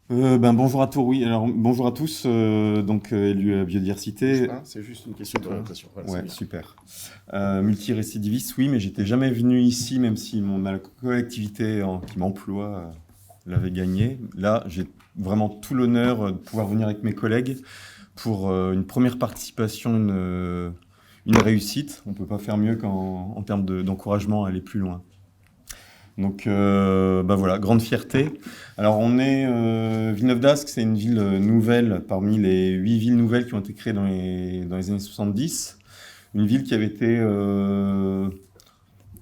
Bonjour à tous, oui. Alors, bonjour à tous, élu à Bouge biodiversité. pas, c'est juste une question d'orientation. Voilà, c'est Ouais, bien. super. Multirécidiviste, oui, mais j'étais jamais venu ici, même si ma collectivité qui m'emploie l'avait gagné. Là, j'ai vraiment tout l'honneur de pouvoir venir avec mes collègues pour une première participation, une réussite. On peut pas faire mieux en termes d'encouragement à aller plus loin. Donc, voilà, grande fierté. Alors, on est Villeneuve d'Ascq, c'est une ville nouvelle parmi les 8 villes nouvelles qui ont été créées dans les années 70. Une ville qui avait été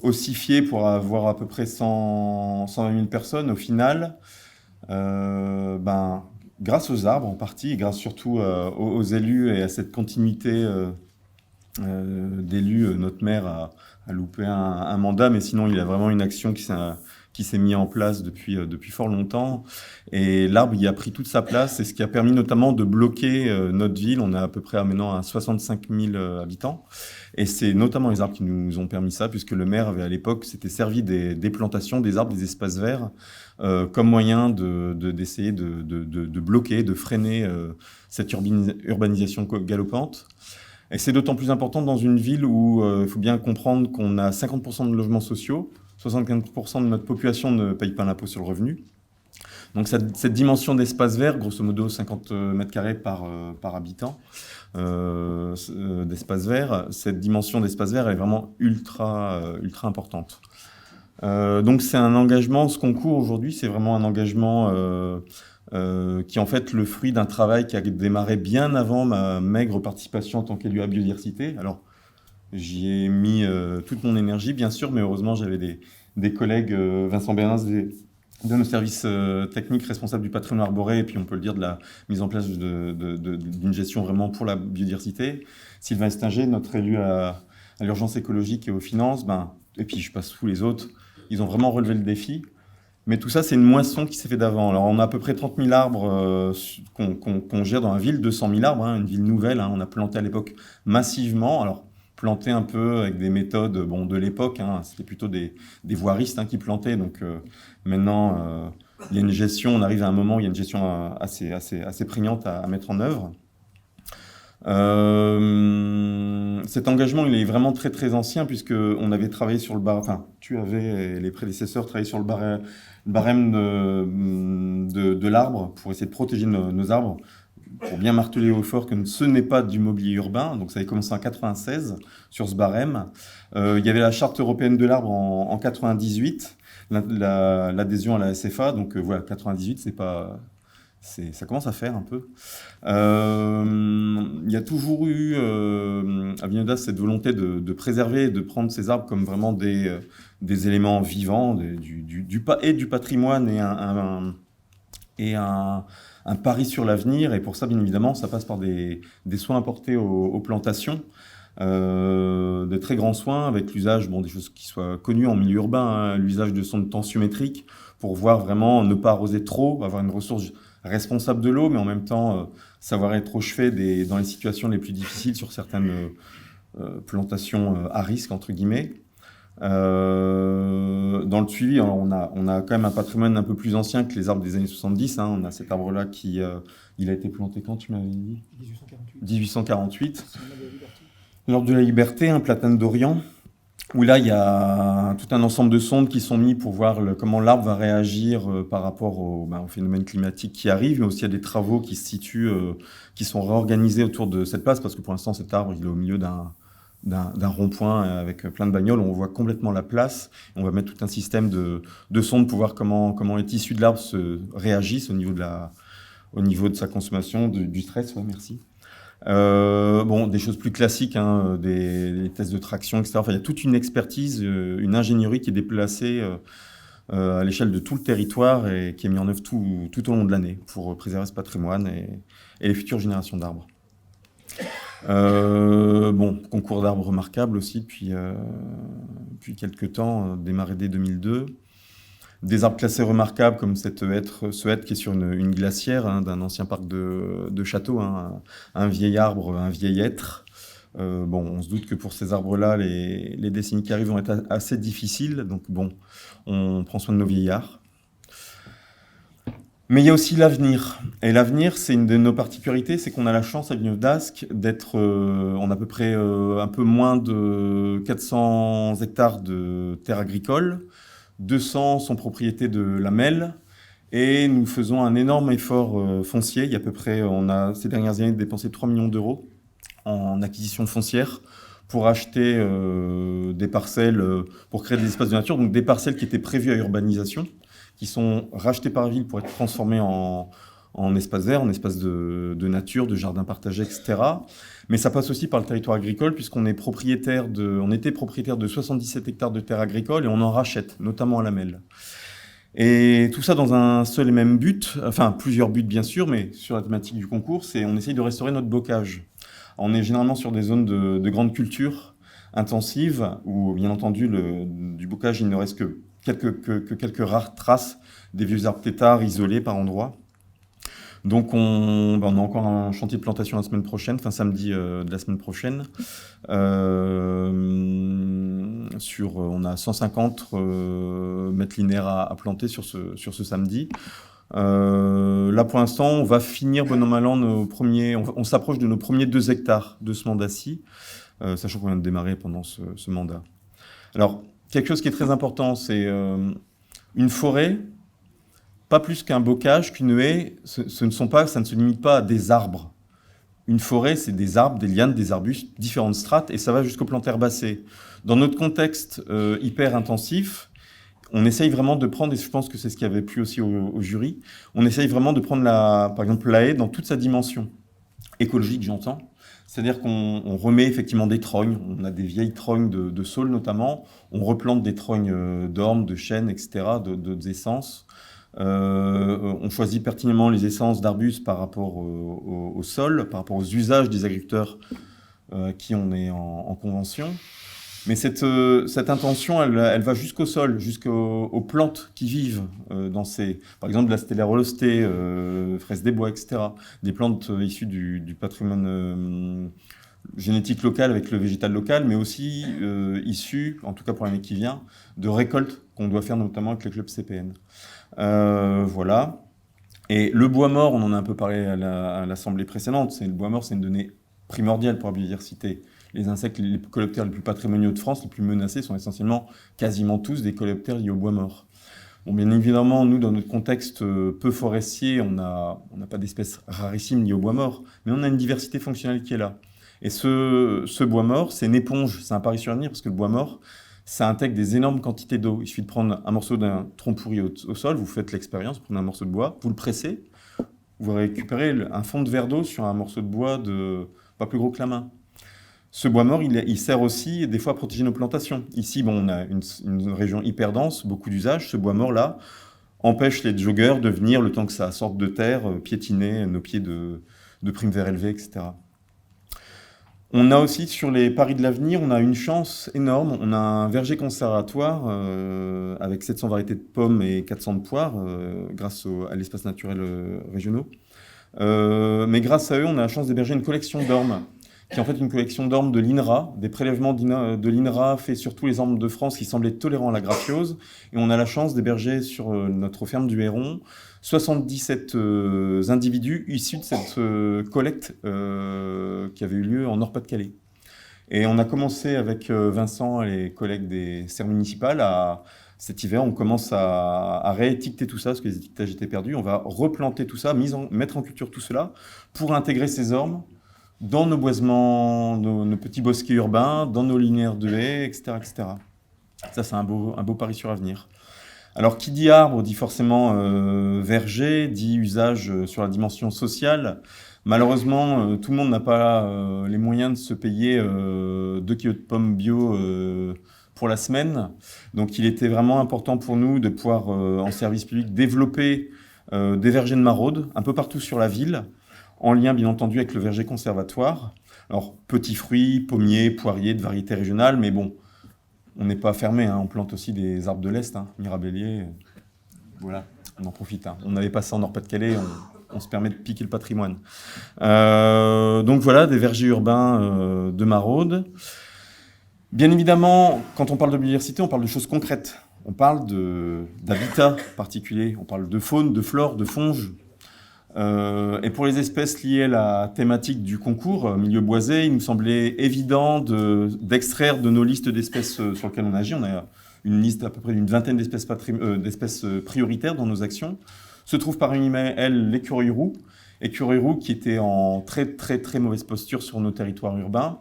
ossifiée pour avoir à peu près 120 000 personnes au final. Euh, ben, Grâce aux arbres en partie, et grâce surtout aux élus et à cette continuité d'élus, notre maire a loupé un mandat, mais sinon il a vraiment une action qui s'est mise en place depuis fort longtemps. Et l'arbre y a pris toute sa place, c'est ce qui a permis notamment de bloquer notre ville. On a à peu près maintenant à 65 000 habitants. Et c'est notamment les arbres qui nous ont permis ça, puisque le maire avait à l'époque s'était servi des plantations, des arbres, des espaces verts, comme moyen d'essayer de bloquer, de freiner cette urbanisation galopante. Et c'est d'autant plus important dans une ville où il faut bien comprendre qu'on a 50% de logements sociaux, 75% de notre population ne paye pas l'impôt sur le revenu. Donc cette dimension d'espace vert, grosso modo 50 mètres carrés par habitant d'espace vert, cette dimension d'espace vert est vraiment ultra importante. Donc c'est un engagement, ce concours aujourd'hui, c'est vraiment un engagement qui est en fait le fruit d'un travail qui a démarré bien avant ma maigre participation en tant qu'élu à biodiversité. Alors j'y ai mis toute mon énergie, bien sûr, mais heureusement j'avais des collègues, Vincent Bernaz, de nos services techniques responsables du patrimoine arboré, et puis on peut le dire de la mise en place d'une gestion vraiment pour la biodiversité. Sylvain Estinger, notre élu à l'urgence écologique et aux finances, et puis je passe tous les autres, ils ont vraiment relevé le défi. Mais tout ça, c'est une moisson qui s'est fait d'avant. Alors, on a à peu près 30 000 arbres qu'on gère dans la ville, 200 000 arbres, hein, une ville nouvelle. Hein. On a planté à l'époque massivement. Alors, planté un peu avec des méthodes de l'époque. Hein. C'était plutôt des voiristes qui plantaient. Donc, maintenant, il y a une gestion. On arrive à un moment où il y a une gestion assez prégnante à mettre en œuvre. Cet engagement, il est vraiment très ancien puisque on avait travaillé sur le barème, enfin, tu avais et les prédécesseurs travaillé sur le barème de l'arbre pour essayer de protéger nos arbres, pour bien marteler haut et fort que ce n'est pas du mobilier urbain. Donc ça avait commencé en 96 sur ce barème. Il y avait la charte européenne de l'arbre en 98, l'adhésion à la SFA. Donc voilà, 98, c'est pas ça commence à faire un peu. Il y a toujours eu à Vinaudas cette volonté de préserver et de prendre ces arbres comme vraiment des éléments vivants, et du patrimoine et un pari sur l'avenir. Et pour ça, bien évidemment, ça passe par des soins apportés aux plantations. Des très grands soins avec l'usage, des choses qui soient connues en milieu urbain, hein, l'usage de sondes tensiométriques pour voir vraiment ne pas arroser trop, avoir une ressource responsable de l'eau, mais en même temps savoir être au chevet dans les situations les plus difficiles sur certaines plantations à risque, entre guillemets. Dans le suivi, alors on a quand même un patrimoine un peu plus ancien que les arbres des années 70. Hein. On a cet arbre-là qui il a été planté quand, tu m'avais dit 1848. 1848. Cinéma de la Liberté. L'Ordre de la Liberté, un platane d'Orient, où là, il y a tout un ensemble de sondes qui sont mis pour voir comment l'arbre va réagir par rapport au phénomène climatique qui arrive, mais aussi il y a des travaux qui se situent, qui sont réorganisés autour de cette place, parce que pour l'instant, cet arbre, il est au milieu d'un rond-point avec plein de bagnoles, on voit complètement la place. On va mettre tout un système de sondes pour voir comment les tissus de l'arbre se réagissent au niveau de sa consommation, du stress. Ouais, merci. Des choses plus classiques, hein, des tests de traction, etc. Enfin, il y a toute une expertise, une ingénierie qui est déplacée à l'échelle de tout le territoire et qui est mise en œuvre tout au long de l'année pour préserver ce patrimoine et les futures générations d'arbres. Concours d'arbres remarquable aussi depuis quelques temps, démarré dès 2002. Des arbres classés remarquables comme ce hêtre qui est sur une glacière, hein, d'un ancien parc de château, hein, un vieil arbre, un vieil hêtre. On se doute que pour ces arbres-là, les décennies qui arrivent vont être assez difficiles. Donc on prend soin de nos vieillards. Mais il y a aussi l'avenir. Et l'avenir, c'est une de nos particularités, c'est qu'on a la chance à Villeneuve d'Ascq d'être, on a à peu près un peu moins de 400 hectares de terres agricoles, 200 sont propriété de la MEL, et nous faisons un énorme effort foncier. Il y a à peu près, on a ces dernières années dépensé 3 millions d'euros en acquisition foncière pour acheter des parcelles, pour créer des espaces de nature, donc des parcelles qui étaient prévues à urbanisation, qui sont rachetées par la ville pour être transformées en espaces verts, en espaces de nature, de jardins partagés, etc. Mais ça passe aussi par le territoire agricole, puisqu'on est on était propriétaire de 77 hectares de terres agricoles et on en rachète, notamment à la MEL. Et tout ça dans un seul et même but, enfin plusieurs buts bien sûr, mais sur la thématique du concours, c'est on essaye de restaurer notre bocage. On est généralement sur des zones de grande culture intensive, où bien entendu du bocage il ne reste que quelques rares traces des vieux arbres têtards isolés par endroits. Donc on a encore un chantier de plantation la semaine prochaine, fin samedi de la semaine prochaine. On a 150 mètres linéaires à planter sur ce samedi. Là pour l'instant, on va finir bon an mal an on s'approche de nos premiers 2 hectares de sements d'acis, sachant qu'on vient de démarrer pendant ce mandat. Alors, quelque chose qui est très important, c'est une forêt, pas plus qu'un bocage, qu'une haie, ça ne se limite pas à des arbres. Une forêt, c'est des arbres, des lianes, des arbustes, différentes strates, et ça va jusqu'aux plantes herbacées. Dans notre contexte hyper intensif, on essaye vraiment de prendre, et je pense que c'est ce qui avait plu aussi au jury, on essaye vraiment de prendre par exemple la haie dans toute sa dimension écologique, j'entends. C'est-à-dire qu'on remet effectivement des trognes, on a des vieilles trognes de saules notamment, on replante des trognes d'ormes, de chênes, etc., d'autres essences. On choisit pertinemment les essences d'arbustes par rapport au sol, par rapport aux usages des agriculteurs qui on est en convention. Mais cette intention, elle va jusqu'au sol, jusqu'aux plantes qui vivent par exemple de la stélérolostée, fraise des bois, etc. Des plantes issues du patrimoine génétique local avec le végétal local, mais aussi issues, en tout cas pour l'année qui vient, de récoltes qu'on doit faire notamment avec le club CPN. Voilà. Et le bois mort, on en a un peu parlé à l'assemblée précédente, le bois mort, c'est une donnée primordiale pour la biodiversité. Les insectes, les coléoptères les plus patrimoniaux de France, les plus menacés, sont essentiellement quasiment tous des coléoptères liés au bois mort. Bon, bien évidemment, nous, dans notre contexte peu forestier, on n'a pas d'espèces rarissimes liées au bois mort, mais on a une diversité fonctionnelle qui est là. Et ce bois mort, c'est une éponge, c'est un pari sur l'avenir, parce que le bois mort, ça intègre des énormes quantités d'eau. Il suffit de prendre un morceau d'un tronc pourri au sol, vous faites l'expérience, vous prenez un morceau de bois, vous le pressez, vous récupérez un fond de verre d'eau sur un morceau de bois de pas plus gros que la main. Ce bois mort, il sert aussi des fois à protéger nos plantations. Ici, on a une région hyper dense, beaucoup d'usages. Ce bois mort-là empêche les joggeurs de venir, le temps que ça sorte de terre, piétiner nos pieds de primes verts élevés, etc. On a aussi, sur les paris de l'avenir, on a une chance énorme. On a un verger conservatoire avec 700 variétés de pommes et 400 de poires grâce à l'espace naturel régionaux. Mais grâce à eux, on a la chance d'héberger une collection d'ormes, qui est en fait une collection d'ormes de l'INRA, des prélèvements de l'INRA faits sur tous les ormes de France qui semblaient tolérants à la graphiose. Et on a la chance d'héberger sur notre ferme du Héron 77 individus issus de cette collecte qui avait eu lieu en Nord-Pas-de-Calais. Et on a commencé avec Vincent et les collègues des serres municipales cet hiver, on commence à réétiqueter tout ça, parce que les étiquetages étaient perdus. On va replanter tout ça, mettre en culture tout cela, pour intégrer ces ormes dans nos boisements, nos petits bosquets urbains, dans nos linéaires de haies, etc., etc. Ça, c'est un beau pari sur l'avenir. Alors, qui dit arbre dit forcément verger, dit usage sur la dimension sociale. Malheureusement, tout le monde n'a pas les moyens de se payer 2 kilos de pommes bio pour la semaine. Donc, il était vraiment important pour nous de pouvoir, en service public, développer des vergers de maraude un peu partout sur la ville, en lien bien entendu avec le verger conservatoire. Alors, petits fruits, pommiers, poiriers de variétés régionales, mais bon, on n'est pas fermé, on plante aussi des arbres de l'Est, mirabelliers, voilà, on en profite. On n'avait pas ça en Nord-Pas-de-Calais, on se permet de piquer le patrimoine. Donc voilà, des vergers urbains de maraude. Bien évidemment, quand on parle de biodiversité, on parle de choses concrètes. On parle d'habitat particulier, on parle de faune, de flore, de fonge. Et pour les espèces liées à la thématique du concours, milieu boisé, il nous semblait évident d'extraire de nos listes d'espèces sur lesquelles on agit. On a une liste à peu près d'une vingtaine d'espèces prioritaires dans nos actions. Se trouve parmi elles l'écureuil roux. Écureuil roux qui était en très très très mauvaise posture sur nos territoires urbains.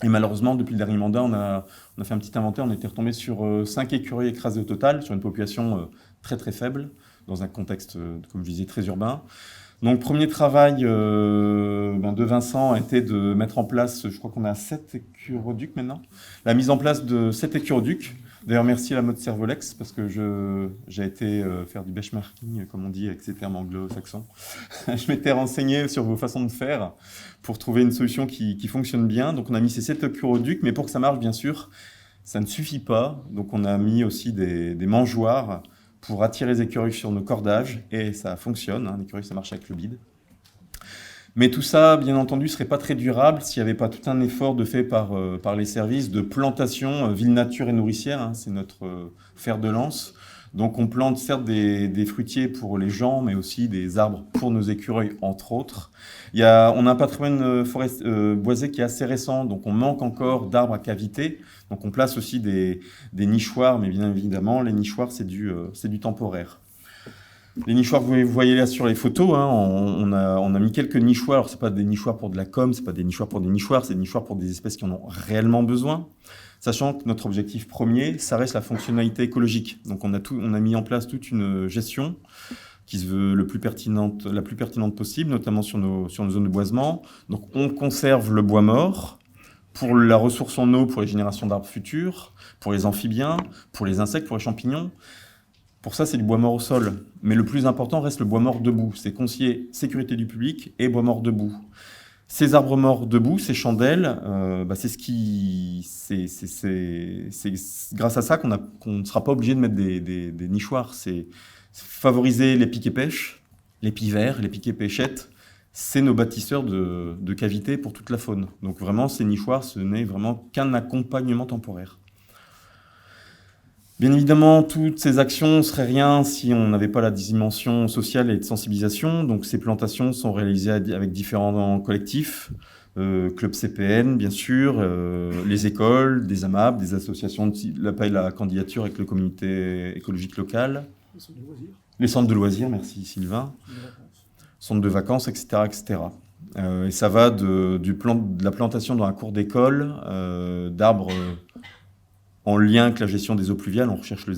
Et malheureusement, depuis le dernier mandat, on a fait un petit inventaire, on était retombé sur 5 écureuils écrasés au total, sur une population très très faible, dans un contexte, comme je disais, très urbain. Donc, premier travail de Vincent a été de mettre en place, je crois qu'on a 7 écuroducs maintenant, la mise en place de 7 écuroducs. D'ailleurs, merci à la mode Servolex, parce que j'ai été faire du benchmarking, comme on dit avec ces termes anglo-saxons. Je m'étais renseigné sur vos façons de faire pour trouver une solution qui fonctionne bien. Donc, on a mis ces 7 écuroducs, mais pour que ça marche, bien sûr, ça ne suffit pas. Donc, on a mis aussi des mangeoires pour attirer les écureuils sur nos cordages, et ça fonctionne. L'écureuil, ça marche avec le bide. Mais tout ça, bien entendu, ne serait pas très durable s'il n'y avait pas tout un effort de fait par les services de plantation, ville, nature et nourricière. C'est notre fer de lance. Donc on plante certes des fruitiers pour les gens, mais aussi des arbres pour nos écureuils, entre autres. On a un patrimoine boisé qui est assez récent, donc on manque encore d'arbres à cavité. Donc on place aussi des nichoirs, mais bien évidemment, les nichoirs, c'est du temporaire. Les nichoirs que vous voyez là sur les photos, on a mis quelques nichoirs. Alors, ce n'est pas des nichoirs pour de la com, ce n'est pas des nichoirs pour des nichoirs, c'est des nichoirs pour des espèces qui en ont réellement besoin. Sachant que notre objectif premier, ça reste la fonctionnalité écologique. Donc, on a mis en place toute une gestion qui se veut la plus pertinente possible, notamment sur nos zones de boisement. Donc, on conserve le bois mort pour la ressource en eau, pour les générations d'arbres futurs, pour les amphibiens, pour les insectes, pour les champignons. Pour ça, c'est du bois mort au sol. Mais le plus important reste le bois mort debout. C'est concilier sécurité du public et bois mort debout. Ces arbres morts debout, ces chandelles, c'est grâce à ça qu'on ne sera pas obligé de mettre des nichoirs. C'est favoriser les piquets pêche, les pivers, les piquets pêchettes. C'est nos bâtisseurs de cavités pour toute la faune. Donc vraiment, ces nichoirs, ce n'est vraiment qu'un accompagnement temporaire. Bien évidemment, toutes ces actions ne seraient rien si on n'avait pas la dimension sociale et de sensibilisation. Donc, ces plantations sont réalisées avec différents collectifs, Club CPN, bien sûr, les écoles, des AMAP, des associations, l'appel à la candidature avec le comité écologique local. Les centres de loisirs. Les centres de loisirs, merci Sylvain. Centres de vacances, etc. etc. Et ça va de la plantation dans un cours d'école, d'arbres en lien avec la gestion des eaux pluviales. On recherche le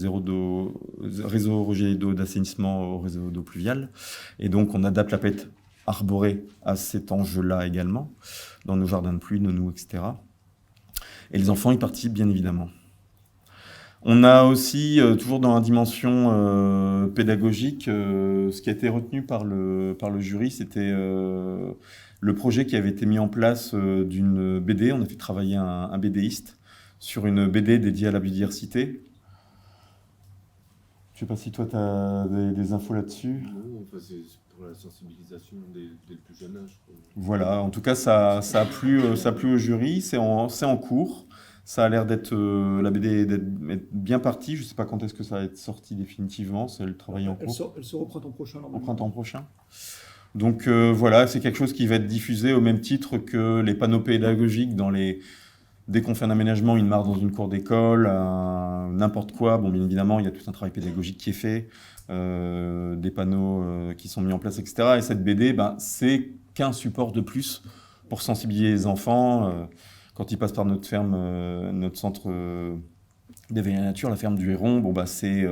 réseau rejet d'eau d'assainissement au réseau d'eau pluviale. Et donc, on adapte la palette arborée à cet enjeu-là également, dans nos jardins de pluie, nos noues, etc. Et les enfants y participent, bien évidemment. On a aussi, toujours dans la dimension pédagogique, ce qui a été retenu par le jury, c'était le projet qui avait été mis en place d'une BD. On a fait travailler un BDiste sur une BD dédiée à la biodiversité. Je ne sais pas si toi, tu as des infos là-dessus. Non, enfin, c'est pour la sensibilisation dès le plus jeune âge. Voilà, en tout cas, ça a plu au jury, c'est en cours. Ça a l'air d'être la BD d'être bien partie. Je ne sais pas quand est-ce que ça va être sorti définitivement, c'est le travail en cours. Elle sort au printemps prochain. Au printemps prochain. Donc voilà, c'est quelque chose qui va être diffusé au même titre que les panneaux pédagogiques dès qu'on fait un aménagement, une mare dans une cour d'école, n'importe quoi. Bon, bien évidemment, il y a tout un travail pédagogique qui est fait, des panneaux qui sont mis en place, etc. Et cette BD, c'est qu'un support de plus pour sensibiliser les enfants. Quand ils passent par notre ferme, notre centre d'éveil à la nature, la ferme du Héron, c'est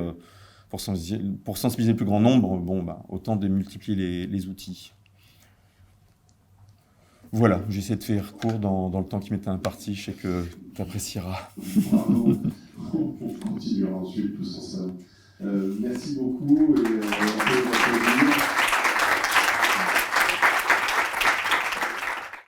pour sensibiliser le plus grand nombre, autant démultiplier les outils. Voilà, j'essaie de faire court dans le temps qui m'était imparti, je sais que tu apprécieras. On continuera ensuite tous ensemble. Merci beaucoup et